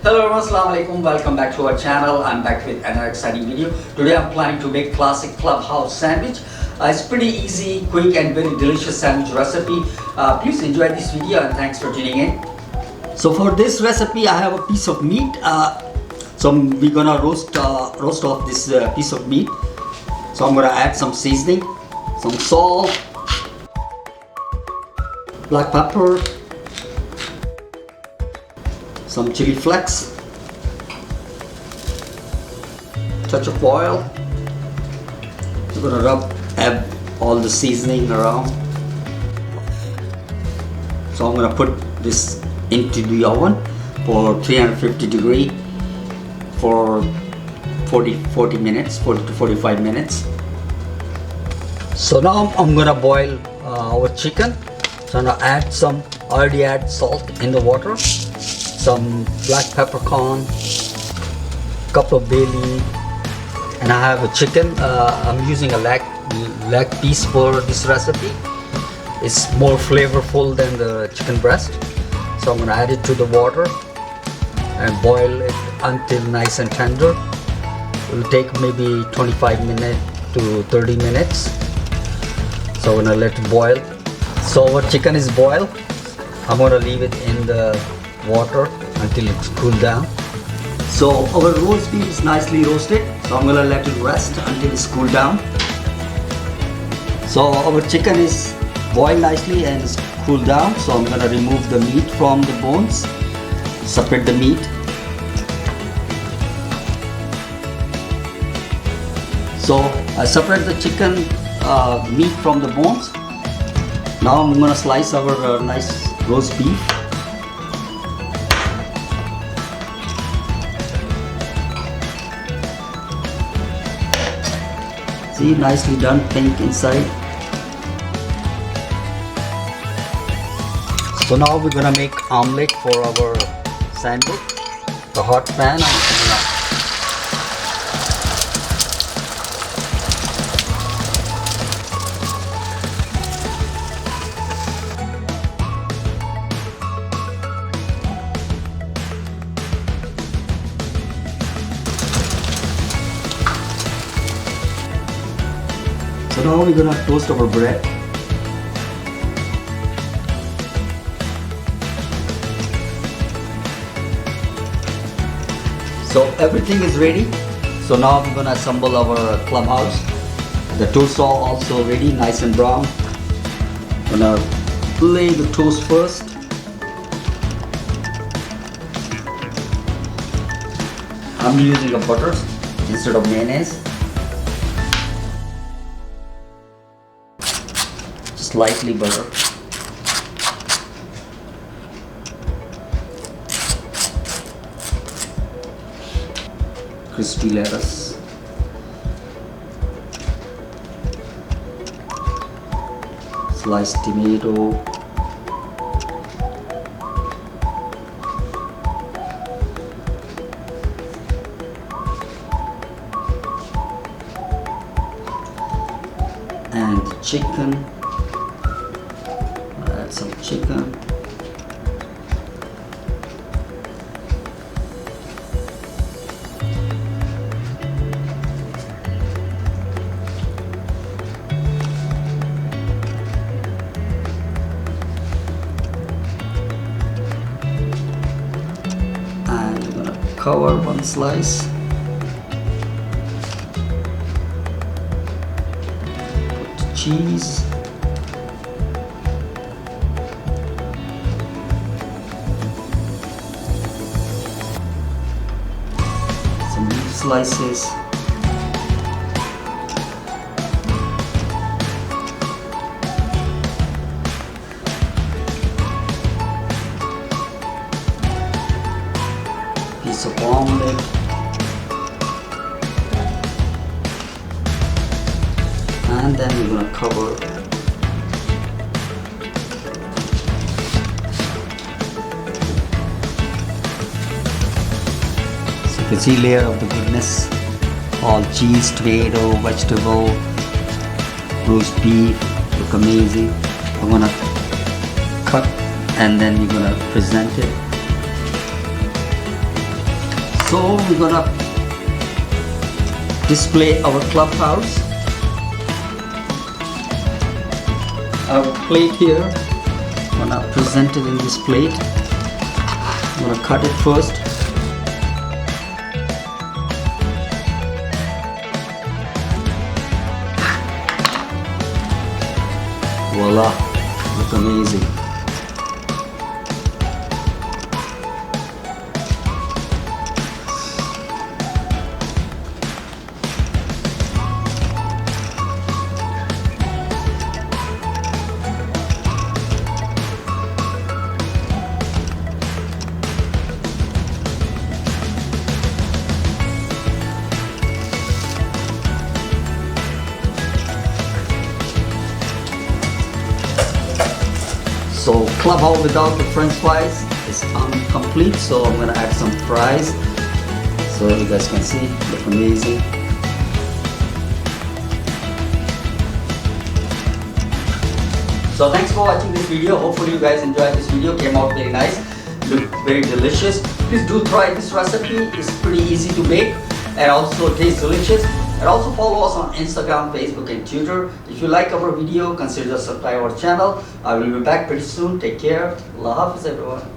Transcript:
Hello everyone, Assalamu alaikum. Welcome back to our channel. I'm back with another exciting video. Today I'm planning to make classic clubhouse sandwich. It's pretty easy, quick and very delicious sandwich recipe. Please enjoy this video and thanks for tuning in. So for this recipe I have a piece of meat. So we're gonna roast off this piece of meat. So I'm gonna add some seasoning, some salt, black pepper, some chili flakes, touch of oil. We're gonna add all the seasoning around. So I'm gonna put this into the oven for 350 degree for 40 minutes, 40 to 45 minutes. So now I'm gonna boil our chicken. So I'm gonna already add salt in the water, some black peppercorn, cup of bay leaf, and I have a chicken. I'm using a leg piece for this recipe. It's more flavorful than the chicken breast. So I'm gonna add it to the water and boil it until nice and tender. It will take maybe 25 minutes to 30 minutes. So I'm gonna let it boil. So our chicken is boiled. I'm gonna leave it in the water until it's cooled down. So our roast beef is nicely roasted. So I'm gonna let it rest until it's cooled down. So our chicken is boiled nicely and it's cooled down. So I'm gonna remove the meat from the bones, separate the meat. So I separate the chicken meat from the bones. Now I'm gonna slice our nice roast beef. See, nicely done, pink inside. So now we're gonna make omelette for our sandwich. The hot pan. So now we're gonna toast our bread. So everything is ready. So now we're gonna assemble our clubhouse. The toast are also ready, nice and brown. Gonna lay the toast first. I'm using a butter instead of mayonnaise. Lightly butter. Crispy lettuce. Sliced tomato. And chicken. Add some chicken. And we're gonna cover one slice. Put cheese. Slices. Piece of omelette. And then we're gonna cover. You can see layer of the goodness, all cheese, tomato, vegetable, roast beef, look amazing. I'm gonna cut and then you're gonna present it. So we're gonna display our clubhouse. Our plate here. I'm gonna present it in this plate. I'm gonna cut it first. Voila, looks amazing. So clubhouse without the french fries is incomplete, so I'm gonna add some fries so you guys can see. Look amazing. So thanks for watching this video. Hopefully you guys enjoyed this video. Came out very nice, look very delicious. Please do try this recipe. It's pretty easy to make and also tastes delicious. And also follow us on Instagram, Facebook and Twitter. If you like our video, consider subscribe our channel. I will be back pretty soon. Take care. Allah Hafiz everyone.